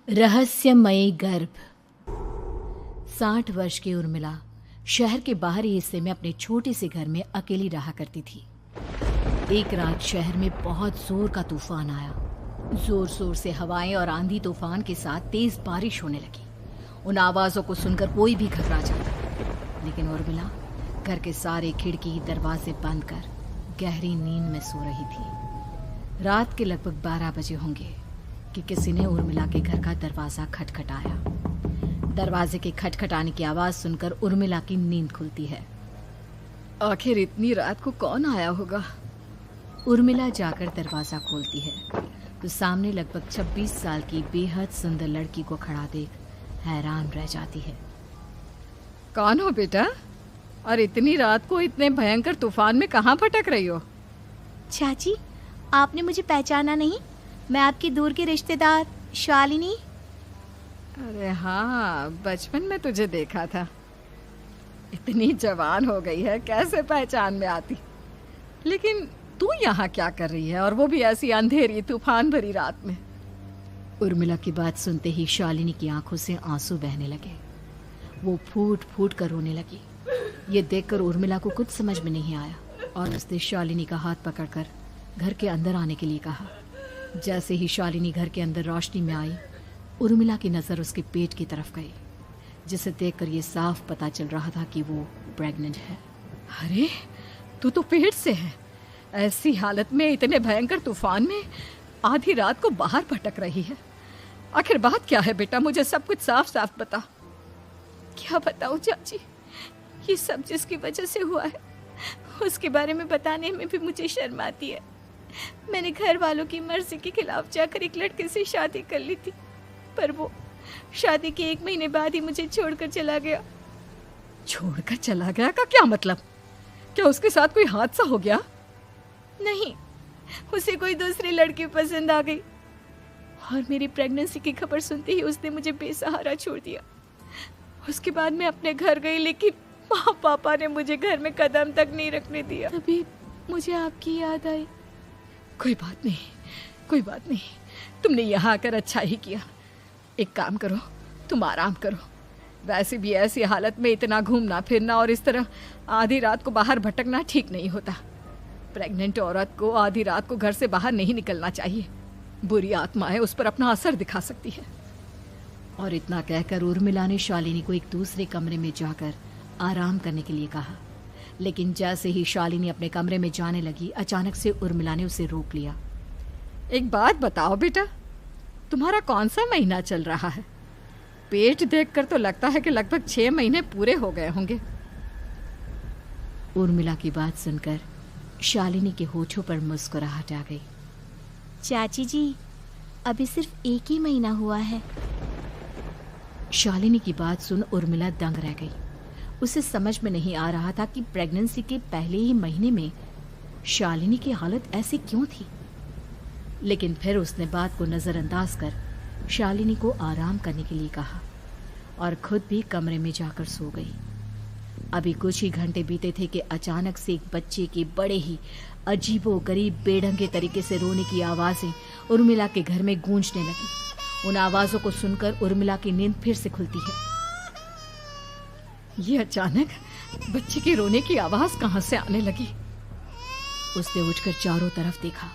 रहस्यमयी गर्भ। 60 वर्ष की उर्मिला शहर के बाहरी हिस्से में अपने छोटे से घर में अकेली रहा करती थी। एक रात शहर में बहुत जोर का तूफान आया। जोर जोर से हवाएं और आंधी तूफान के साथ तेज बारिश होने लगी। उन आवाजों को सुनकर कोई भी घबरा जाता, लेकिन उर्मिला घर के सारे खिड़की दरवाजे बंद कर गहरी नींद में सो रही थी। रात के लगभग 12 बजे होंगे कि किसी ने उर्मिला के घर का दरवाजा खटखटाया। दरवाजे के खटखटाने की आवाज सुनकर उर्मिला की नींद खुलती है। आखिर इतनी रात को कौन आया होगा? उर्मिला जाकर दरवाजा खोलती है तो सामने लगभग 26 साल की बेहद सुंदर लड़की को खड़ा देख हैरान रह जाती है। कौन हो बेटा, और इतनी रात को इतने भयंकर तूफान में कहाँ भटक रही हो? चाची, आपने मुझे पहचाना नहीं? मैं आपकी दूर की रिश्तेदार शालिनी। अरे हाँ, बचपन में तुझे देखा था। इतनी जवान हो गई है, कैसे पहचान में आती। लेकिन तू यहाँ क्या कर रही है, और वो भी ऐसी अंधेरी तूफान भरी रात में? उर्मिला की बात सुनते ही शालिनी की आंखों से आंसू बहने लगे। वो फूट फूट कर रोने लगी। ये देखकर उर्मिला को कुछ समझ में नहीं आया और उसने शालिनी का हाथ पकड़कर घर के अंदर आने के लिए कहा। जैसे ही शालिनी घर के अंदर रोशनी में आई, उर्मिला की नज़र उसके पेट की तरफ गई, जिसे देखकर ये साफ पता चल रहा था कि वो प्रेग्नेंट है। अरे, तू तो पेट से है। ऐसी हालत में इतने भयंकर तूफान में आधी रात को बाहर भटक रही है। आखिर बात क्या है बेटा, मुझे सब कुछ साफ साफ बता। क्या बताऊं चाची, ये सब जिसकी वजह से हुआ है उसके बारे में बताने में भी मुझे शर्म आती है। मैंने घर वालों की मर्जी के खिलाफ जाकर एक लड़के से शादी कर ली थी, पर वो शादी के 1 महीने बाद ही मुझे छोड़कर चला गया। छोड़कर चला गया का क्या मतलब? क्या उसके साथ कोई हादसा हो गया? नहीं, उसे कोई दूसरी लड़की पसंद आ गई और मेरी प्रेगनेंसी की खबर सुनते ही उसने मुझे बेसहारा छोड़ दिया। उसके बाद मैं अपने घर गई, लेकिन माँ पापा ने मुझे घर में कदम तक नहीं रखने दिया। तभी मुझे आपकी याद आई। कोई बात नहीं, कोई बात नहीं, तुमने यहाँ आकर अच्छा ही किया। एक काम करो, तुम आराम करो। वैसे भी ऐसी हालत में इतना घूमना फिरना और इस तरह आधी रात को बाहर भटकना ठीक नहीं होता। प्रेग्नेंट औरत को आधी रात को घर से बाहर नहीं निकलना चाहिए। बुरी आत्माएं उस पर अपना असर दिखा सकती है। और इतना कहकर उर्मिला ने शालिनी को एक दूसरे कमरे में जाकर आराम करने के लिए कहा। लेकिन जैसे ही शालिनी अपने कमरे में जाने लगी, अचानक से उर्मिला ने उसे रोक लिया। एक बात बताओ बेटा, तुम्हारा कौन सा महीना चल रहा है? पेट देखकर तो लगता है कि लगभग 6 महीने पूरे हो गए होंगे। उर्मिला की बात सुनकर शालिनी के होठों पर मुस्कुराहट आ गई। चाची जी, अभी सिर्फ 1 ही महीना हुआ है। शालिनी की बात सुन उर्मिला दंग रह गई। उसे समझ में नहीं आ रहा था कि प्रेगनेंसी के पहले ही महीने में शालिनी की हालत ऐसी क्यों थी। लेकिन फिर उसने बात को नज़रअंदाज कर शालिनी को आराम करने के लिए कहा और खुद भी कमरे में जाकर सो गई। अभी कुछ ही घंटे बीते थे कि अचानक से एक बच्चे के बड़े ही अजीबोगरीब बेढंगे तरीके से रोने की आवाज़ें उर्मिला के घर में गूंजने लगी। उन आवाज़ों को सुनकर उर्मिला की नींद फिर से खुलती है। ये अचानक बच्चे के रोने की आवाज कहां से आने लगी? उसने उठकर चारों तरफ देखा,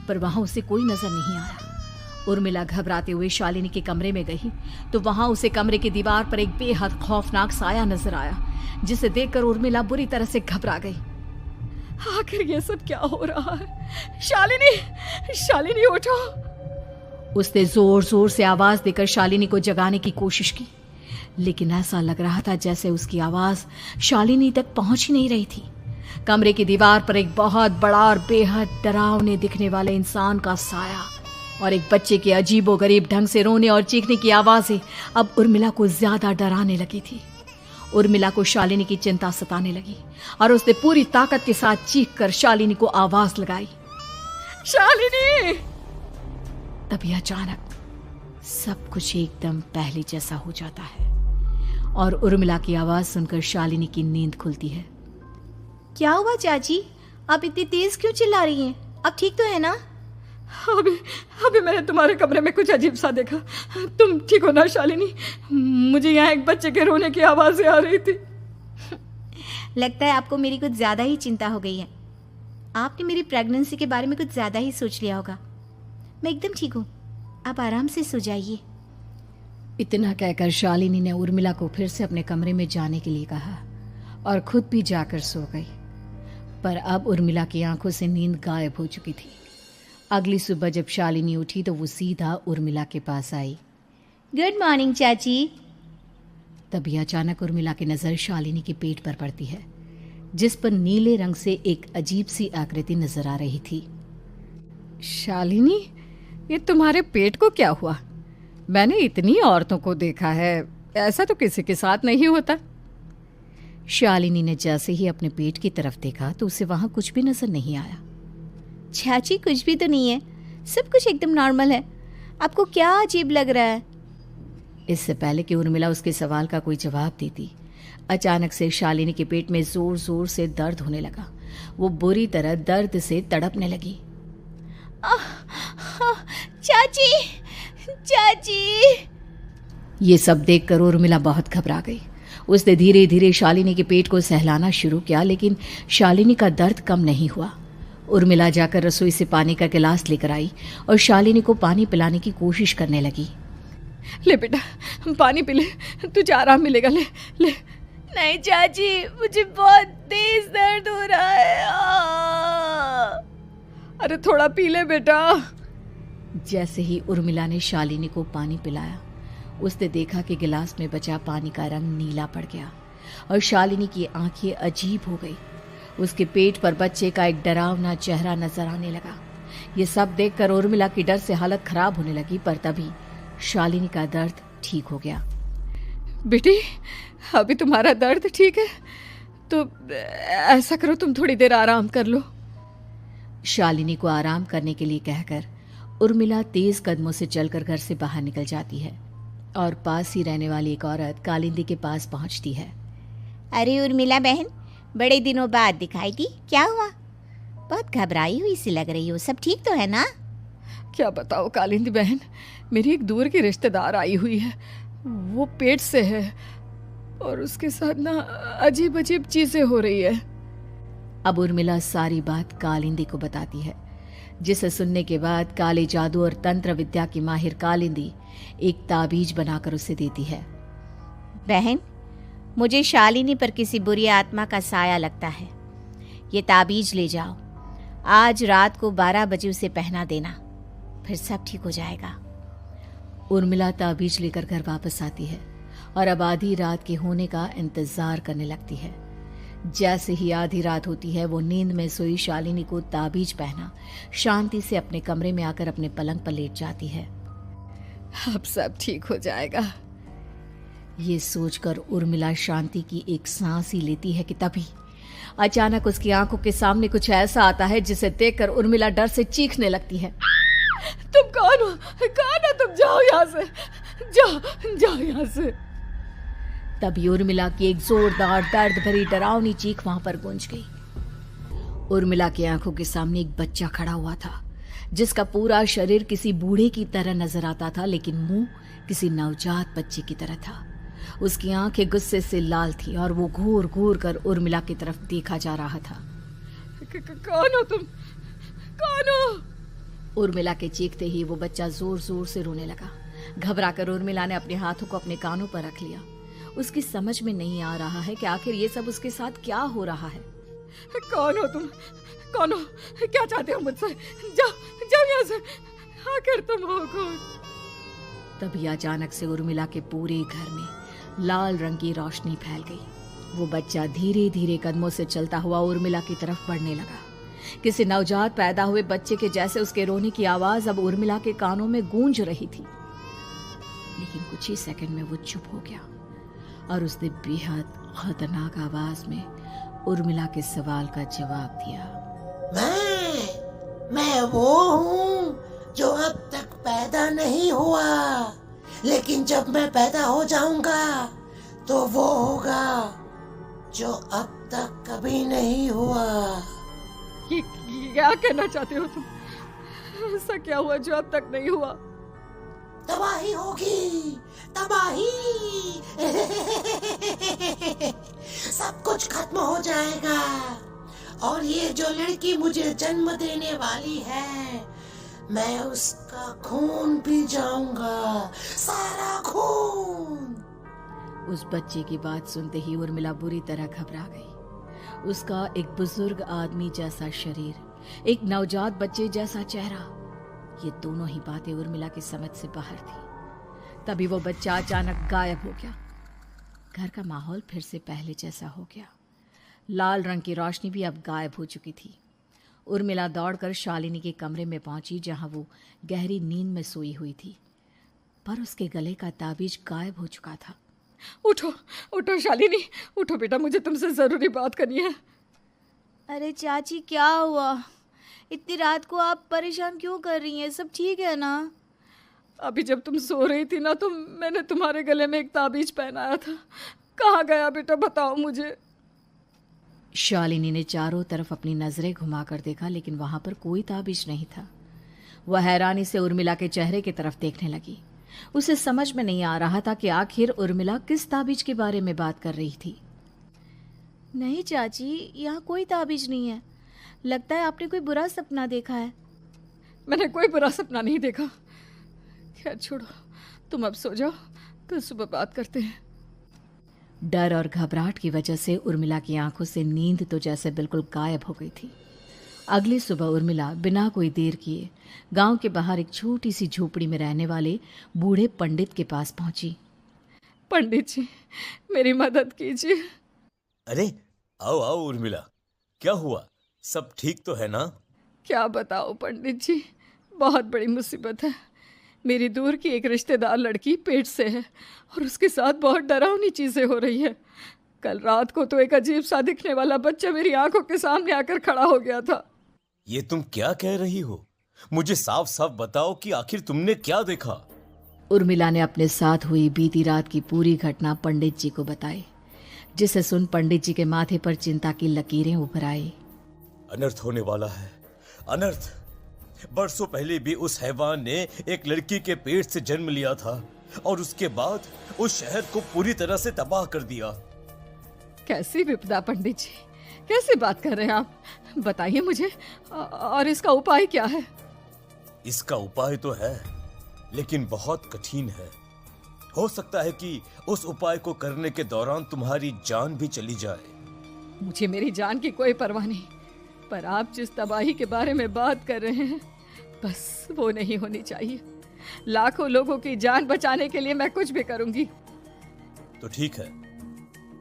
पर वहां उसे कोई नजर नहीं आया। उर्मिला घबराते हुए शालिनी के कमरे में गई तो वहां उसे कमरे की दीवार पर एक बेहद खौफनाक साया नजर आया, जिसे देखकर उर्मिला बुरी तरह से घबरा गई। आखिर ये सब क्या हो रहा है? शालिनी, शालिनी उठो! उसने जोर जोर से आवाज देकर शालिनी को जगाने की कोशिश की, लेकिन ऐसा लग रहा था जैसे उसकी आवाज शालिनी तक पहुंच ही नहीं रही थी। कमरे की दीवार पर एक बहुत बड़ा और बेहद डरावने दिखने वाले इंसान का साया और एक बच्चे के अजीबोगरीब ढंग से रोने और चीखने की आवाजें अब उर्मिला को ज्यादा डराने लगी थी। उर्मिला को शालिनी की चिंता सताने लगी और उसने पूरी ताकत के साथ चीख कर शालिनी को आवाज लगाई, शालिनी! तभी अचानक सब कुछ एकदम पहले जैसा हो जाता है और उर्मिला की आवाज सुनकर शालिनी की नींद खुलती है। क्या हुआ चाची, आप इतनी तेज क्यों चिल्ला रही हैं? अब ठीक तो है ना? अभी अभी मैंने तुम्हारे कमरे में कुछ अजीब सा देखा। तुम ठीक हो ना शालिनी? मुझे यहाँ एक बच्चे के रोने की आवाज़ें आ रही थी। लगता है आपको मेरी कुछ ज़्यादा ही चिंता हो गई है। आपने मेरी प्रेगनेंसी के बारे में कुछ ज़्यादा ही सोच लिया होगा। मैं एकदम ठीक हूँ, आप आराम से सो जाइए। इतना कहकर शालिनी ने उर्मिला को फिर से अपने कमरे में जाने के लिए कहा और खुद भी जाकर सो गई। पर अब उर्मिला की आंखों से नींद गायब हो चुकी थी। अगली सुबह जब शालिनी उठी तो वो सीधा उर्मिला के पास आई। गुड मॉर्निंग चाची। तभी अचानक उर्मिला की नज़र शालिनी के पेट पर पड़ती है, जिस पर नीले रंग से एक अजीब सी आकृति नजर आ रही थी। शालिनी, ये तुम्हारे पेट को क्या हुआ? मैंने इतनी औरतों को देखा है, ऐसा तो किसी के साथ नहीं होता। शालिनी ने जैसे ही अपने पेट की तरफ देखा तो उसे वहां कुछ भी नजर नहीं आया। चाची कुछ भी तो नहीं है, सब कुछ एकदम नॉर्मल है। आपको क्या अजीब लग रहा है? इससे पहले कि उर्मिला उसके सवाल का कोई जवाब देती, अचानक से शालिनी के पेट में जोर जोर से दर्द होने लगा। वो बुरी तरह दर्द से तड़पने लगी। चाची, चाची। ये सब देखकर उर्मिला बहुत घबरा गई। उसने धीरे धीरे शालिनी के पेट को सहलाना शुरू किया, लेकिन शालिनी का दर्द कम नहीं हुआ। उर्मिला जाकर रसोई से पानी का गिलास लेकर आई और शालिनी को पानी पिलाने की कोशिश करने लगी। ले बेटा, पानी पी ले, तुझे आराम मिलेगा। ले ले। नहीं चाची, मुझे बहुत तेज दर्द हो रहा है। अरे थोड़ा पी ले बेटा। जैसे ही उर्मिला ने शालिनी को पानी पिलाया, उसने देखा कि गिलास में बचा पानी का रंग नीला पड़ गया और शालिनी की आंखें अजीब हो गई। उसके पेट पर बच्चे का एक डरावना चेहरा नजर आने लगा। ये सब देखकर उर्मिला की डर से हालत खराब होने लगी, पर तभी शालिनी का दर्द ठीक हो गया। बेटी, अभी तुम्हारा दर्द ठीक है तो ऐसा करो, तुम थोड़ी देर आराम कर लो। शालिनी को आराम करने के लिए कहकर उर्मिला तेज कदमों से चलकर घर से बाहर निकल जाती है और पास ही रहने वाली एक औरत कालिंदी के पास पहुंचती है। अरे उर्मिला बहन, बड़े दिनों बाद दिखाई दी, क्या हुआ? बहुत घबराई हुई सी लग रही हो, सब ठीक तो है ना? क्या बताओ कालिंदी बहन, मेरी एक दूर की रिश्तेदार आई हुई है। वो पेट से है और उसके साथ ना अजीब अजीब चीजें हो रही है। अब उर्मिला सारी बात कालिंदी को बताती है, जिसे सुनने के बाद काले जादू और तंत्र विद्या की माहिर कालिंदी एक ताबीज बनाकर उसे देती है। बहन, मुझे शालिनी पर किसी बुरी आत्मा का साया लगता है। ये ताबीज ले जाओ, आज रात को 12 बजे उसे पहना देना, फिर सब ठीक हो जाएगा। उर्मिला ताबीज लेकर घर वापस आती है और अब आधी रात के होने का इंतजार करने लगती है। जैसे ही आधी रात होती है, वो नींद में सोई शालिनी को ताबीज पहना शांति से अपने कमरे में आकर अपने पलंग पर लेट जाती है। अब सब ठीक हो जाएगा, ये सोचकर उर्मिला शांति की एक सांस ही लेती है कि तभी अचानक उसकी आंखों के सामने कुछ ऐसा आता है जिसे देखकर उर्मिला डर से चीखने लगती है। तुम कौन हो? कौन हो तुम? जाओ यहाँ से, जाओ जाओ यहाँ से। तभी उर्मिला की एक जोरदार दर्द भरी डरावनी चीख वहां पर गूंज गई। उर्मिला की आंखों के सामने एक बच्चा खड़ा हुआ था, जिसका पूरा शरीर किसी बूढ़े की तरह नजर आता था, लेकिन मुंह किसी नवजात बच्चे की तरह था। उसकी आंखें गुस्से से लाल थी और वो घूर घूर कर उर्मिला की तरफ देखा जा रहा था। कौन हो तुम? कौन हो? उर्मिला के चीखते ही वो बच्चा जोर जोर से रोने लगा। घबराकर उर्मिला ने अपने हाथों को अपने कानों पर रख लिया। उसकी समझ में नहीं आ रहा है कि आखिर ये सब उसके साथ क्या हो रहा है। कौन हो तुम? कौन हो? क्या चाहते हो मुझसे? जाओ जाओ यहाँ से, आखिर तुम हो कौन? तभी अचानक से उर्मिला के पूरे घर में लाल रंग की रोशनी फैल गई। वो बच्चा धीरे धीरे कदमों से चलता हुआ उर्मिला की तरफ बढ़ने लगा। किसी नवजात पैदा हुए बच्चे के जैसे उसके रोने की आवाज अब उर्मिला के कानों में गूंज रही थी। लेकिन कुछ ही सेकंड में वो चुप हो गया और उसने बेहद खतरनाक आवाज में उर्मिला के सवाल का जवाब दिया। मैं वो हूँ जो अब तक पैदा नहीं हुआ, लेकिन जब मैं पैदा हो जाऊंगा तो वो होगा जो अब तक कभी नहीं हुआ। ये क्या कहना चाहते हो तुम? ऐसा क्या हुआ जो अब तक नहीं हुआ? तबाही होगी, तबाही। सब कुछ खत्म हो जाएगा और ये जो लड़की मुझे जन्म देने वाली है, मैं उसका खून पी जाऊंगा, सारा खून। उस बच्चे की बात सुनते ही उर्मिला बुरी तरह घबरा गई। उसका एक बुजुर्ग आदमी जैसा शरीर, एक नवजात बच्चे जैसा चेहरा, ये दोनों ही बातें उर्मिला की समझ से बाहर थी। तभी वो बच्चा अचानक गायब हो गया। घर का माहौल फिर से पहले जैसा हो गया। लाल रंग की रोशनी भी अब गायब हो चुकी थी। उर्मिला दौड़कर शालिनी के कमरे में पहुंची, जहां वो गहरी नींद में सोई हुई थी, पर उसके गले का ताबीज गायब हो चुका था। उठो उठो शालिनी, उठो बेटा, मुझे तुमसे जरूरी बात करनी है। अरे चाची क्या हुआ? इतनी रात को आप परेशान क्यों कर रही हैं? सब ठीक है ना? अभी जब तुम सो रही थी ना, तो मैंने तुम्हारे गले में एक ताबीज पहनाया था। कहाँ गया बेटा, बताओ मुझे। शालिनी ने चारों तरफ अपनी नजरें घुमाकर देखा, लेकिन वहां पर कोई ताबीज नहीं था। वह हैरानी से उर्मिला के चेहरे की तरफ देखने लगी। उसे समझ में नहीं आ रहा था कि आखिर उर्मिला किस ताबीज के बारे में बात कर रही थी। नहीं चाची, यहाँ कोई ताबीज नहीं है। लगता है आपने कोई बुरा सपना देखा है। मैंने कोई बुरा सपना नहीं देखा। खैर छोड़ो, तुम अब सो जाओ, कल सुबह बात करते हैं। डर और घबराहट की वजह से उर्मिला की आंखों से नींद तो जैसे बिल्कुल गायब हो गई थी। अगली सुबह उर्मिला बिना कोई देर किए गांव के बाहर एक छोटी सी झोपड़ी में रहने वाले बूढ़े पंडित के पास पहुंची। पंडित जी, मेरी मदद कीजिए। अरे आओ आओ उर्मिला, क्या हुआ? सब ठीक तो है ना? क्या बताओ पंडित जी, बहुत बड़ी मुसीबत है। मेरी दूर की एक रिश्तेदार लड़की पेट से है और उसके साथ बहुत डरावनी चीजें हो रही है। कल रात को तो एक अजीब सा दिखने वाला बच्चा मेरी आंखों के सामने आकर खड़ा हो गया था। ये तुम क्या कह रही हो? मुझे साफ साफ बताओ कि आखिर तुमने क्या देखा? उर्मिला ने अपने साथ हुई बीती रात की पूरी घटना पंडित जी को बताई, जिसे सुन पंडित जी के माथे पर चिंता की लकीरें उभर आई। अनर्थ होने वाला है, अनर्थ। बरसों पहले भी उस हैवान ने एक लड़की के पेट से जन्म लिया था और उसके बाद उस शहर को पूरी तरह से तबाह कर दिया। कैसी विपदा पंडित जी, कैसे बात कर रहे हैं आप? बताइए मुझे, और इसका उपाय क्या है? इसका उपाय तो है, लेकिन बहुत कठिन है। हो सकता है कि उस उपाय को करने के दौरान तुम्हारी जान भी चली जाए। मुझे मेरी जान की कोई परवाह नहीं, पर आप जिस तबाही के बारे में बात कर रहे हैं, बस वो नहीं होनी चाहिए। लाखों लोगों की जान बचाने के लिए मैं कुछ भी करूंगी। तो ठीक है,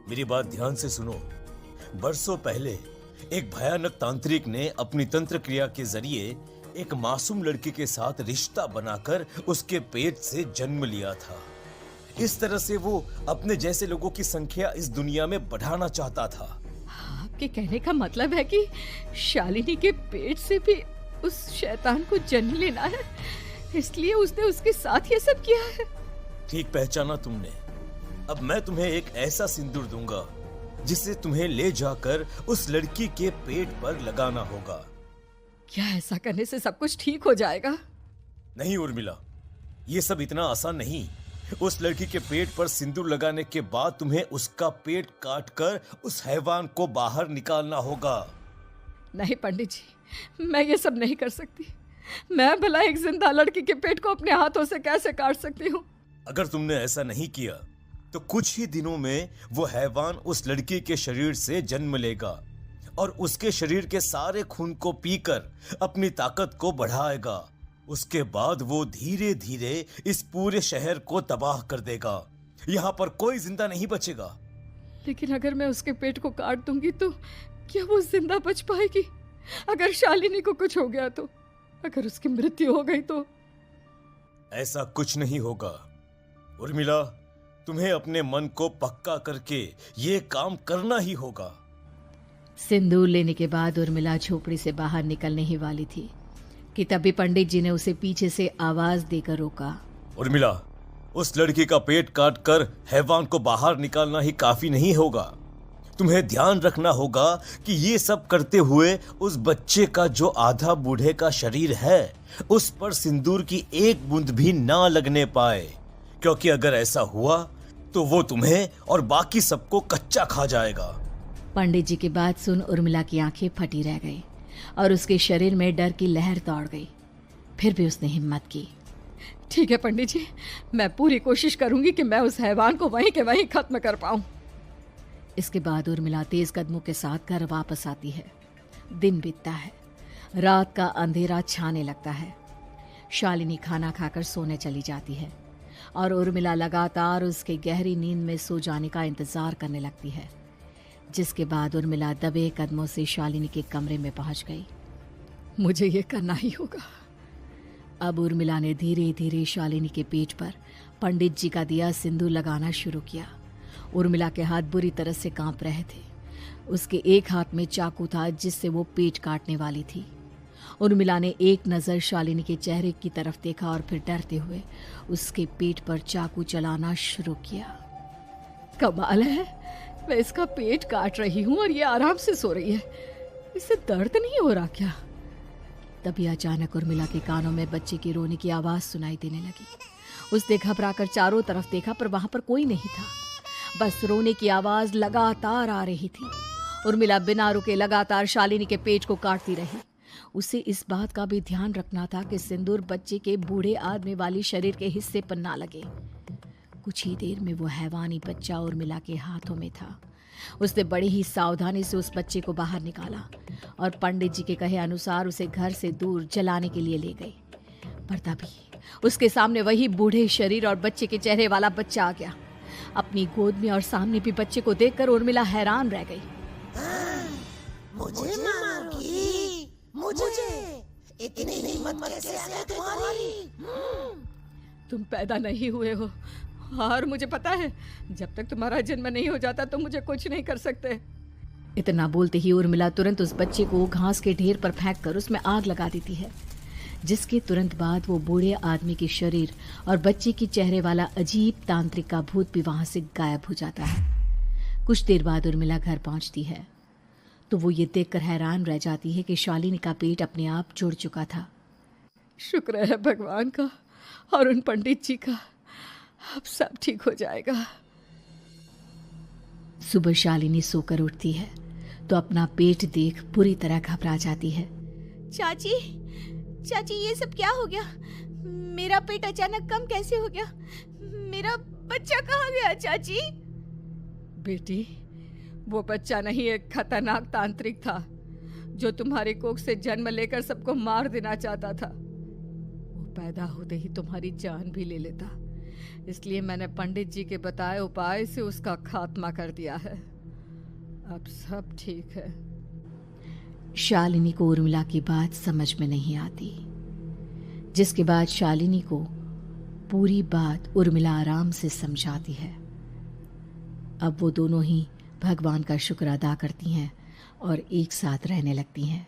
मेरी बात ध्यान से सुनो। बरसों पहले एक भयानक तांत्रिक ने अपनी तंत्र क्रिया के जरिए एक मासूम लड़की के साथ रिश्ता बनाकर उसके पेट से जन्म लिया था। इस तरह से वो अपने जैसे लोगों की संख्या इस दुनिया में बढ़ाना चाहता था। आपके कहने का मतलब है कि शालिनी के पेट से भी उस शैतान को जन्म लेना है, इसलिए उसने उसके साथ ये सब किया है। ठीक पहचाना तुमने। अब मैं तुम्हें एक ऐसा सिंदूर दूंगा जिसे तुम्हें ले जाकर उस लड़की के पेट पर लगाना होगा। क्या ऐसा करने से सब कुछ ठीक हो जाएगा? नहीं उर्मिला, ये सब इतना आसान नहीं। उस लड़की के पेट पर सिंदूर लगाने के बाद तुम्हें उसका पेट काटकर उस हैवान को बाहर निकालना होगा। नहीं पंडित जी, मैं ये सब नहीं कर सकती। मैं भला एक जिंदा लड़की के पेट को अपने हाथों से कैसे काट सकती हूँ? अगर तुमने ऐसा नहीं किया तो कुछ ही दिनों में वो हैवान उस लड़की के शरीर से जन्म लेगा और उसके शरीर के सारे खून को पीकर अपनी ताकत को बढ़ाएगा। उसके बाद वो धीरे धीरे इस पूरे शहर को तबाह कर देगा। यहाँ पर कोई जिंदा नहीं बचेगा। लेकिन अगर मैं उसके पेट को काट दूंगी तो क्या वो जिंदा बच पाएगी? अगर शालिनी को कुछ हो गया तो, अगर उसकी मृत्यु हो गई तो? ऐसा कुछ नहीं होगा उर्मिला, तुम्हें अपने मन को पक्का करके ये काम करना ही होगा। सिंदूर लेने के बाद उर्मिला झोपड़ी से बाहर निकलने ही वाली थी कि तभी पंडित जी ने उसे पीछे से आवाज देकर रोका। उर्मिला, उस लड़की का पेट काटकर हैवान को बाहर निकालना ही काफी नहीं होगा। तुम्हें ध्यान रखना होगा कि ये सब करते हुए उस बच्चे का जो आधा बूढ़े का शरीर है उस पर सिंदूर की एक बूंद भी ना लगने पाए, क्योंकि अगर ऐसा हुआ तो वो तुम्हें और बाकी सबको कच्चा खा जाएगा। पंडित जी की बात सुन उर्मिला की आंखें फटी रह गई और उसके शरीर में डर की लहर दौड़ गई। फिर भी उसने हिम्मत की। ठीक है पंडित जी, मैं पूरी कोशिश करूंगी कि मैं उस हैवान को वहीं के वहीं खत्म कर पाऊं। इसके बाद उर्मिला तेज कदमों के साथ घर वापस आती है। दिन बीतता है, रात का अंधेरा छाने लगता है। शालिनी खाना खाकर सोने चली जाती है और उर्मिला लगातार उसके गहरी नींद में सो जाने का इंतजार करने लगती है, जिसके बाद उर्मिला दबे कदमों से शालिनी के कमरे में पहुंच गई। मुझे ये करना ही होगा। अब उर्मिला ने धीरे धीरे शालिनी के पेट पर पंडित जी का दिया सिंदूर लगाना शुरू किया। उर्मिला के हाथ बुरी तरह से कांप रहे थे। उसके एक हाथ में चाकू था जिससे वो पेट काटने वाली थी। उर्मिला ने एक नज़र शालिनी के चेहरे की तरफ देखा और फिर डरते हुए उसके पेट पर चाकू चलाना शुरू किया। कमाल है, मैं इसका पेट काट रही हूँ और ये आराम से सो रही है। इसे दर्द नहीं हो रहा क्या? तभी अचानक उर्मिला के कानों में बच्चे की रोने की आवाज़ सुनाई देने लगी। उसने घबराकर चारों तरफ देखा पर वहां पर कोई नहीं था। बस रोने की आवाज़ लगातार आ रही थी। उर्मिला बिना रुके लगातार शालिनी के पेट को काटती रही। उसे इस बात का भी ध्यान रखना था कि सिंदूर बच्चे के बूढ़े आदमी वाली शरीर के हिस्से पर ना लगे। कुछ ही देर में वो हैवानी बच्चा उर्मिला के हाथों में था। उसने बड़ी ही सावधानी से उस बच्चे को बाहर निकाला और पंडित जी के कहे अनुसार उसे घर से दूर जलाने के लिए ले गए। पर तभी उसके सामने वही बूढ़े शरीर और बच्चे के चेहरे वाला बच्चा आ गया। अपनी गोद में और सामने भी बच्चे को देखकर उर्मिला हैरान रह गई। मुझे मारोगी? मुझे इतनी हिम्मत कैसे आ गई तुम्हारी? तुम पैदा नहीं हुए हो और मुझे पता है जब तक तुम्हारा जन्म नहीं हो जाता तो मुझे कुछ नहीं कर सकते। इतना बोलते ही उर्मिला तुरंत उस बच्चे को घास के ढेर पर फेंककर उसमें आग लगा देती है, जिसके तुरंत बाद वो बूढ़े आदमी के शरीर और बच्चे के चेहरे वाला अजीब तांत्रिक का भूत भी वहां से गायब हो जाता है। कुछ देर बाद उर्मिला घर पहुंचती है तो वो ये देखकर हैरान रह जाती है कि शालिनी का पेट अपने आप जुड़ चुका था। शुक्र है भगवान का और उन पंडित जी का, अब सब ठीक हो जाएगा। सुबह शालिनी सोकर उठती है तो अपना पेट देख बुरी तरह घबरा जाती है। चाची, चाची ये सब क्या हो गया? मेरा पेट अचानक कम कैसे हो गया? मेरा बच्चा कहाँ गया चाची? बेटी, वो बच्चा नहीं, एक खतरनाक तांत्रिक था जो तुम्हारी कोख से जन्म लेकर सबको मार देना चाहता था। वो पैदा होते ही तुम्हारी जान भी ले लेता, इसलिए मैंने पंडित जी के बताए उपाय से उसका खात्मा कर दिया है। अब सब ठीक है। शालिनी को उर्मिला की बात समझ में नहीं आती, जिसके बाद शालिनी को पूरी बात उर्मिला आराम से समझाती है। अब वो दोनों ही भगवान का शुक्र अदा करती हैं और एक साथ रहने लगती हैं।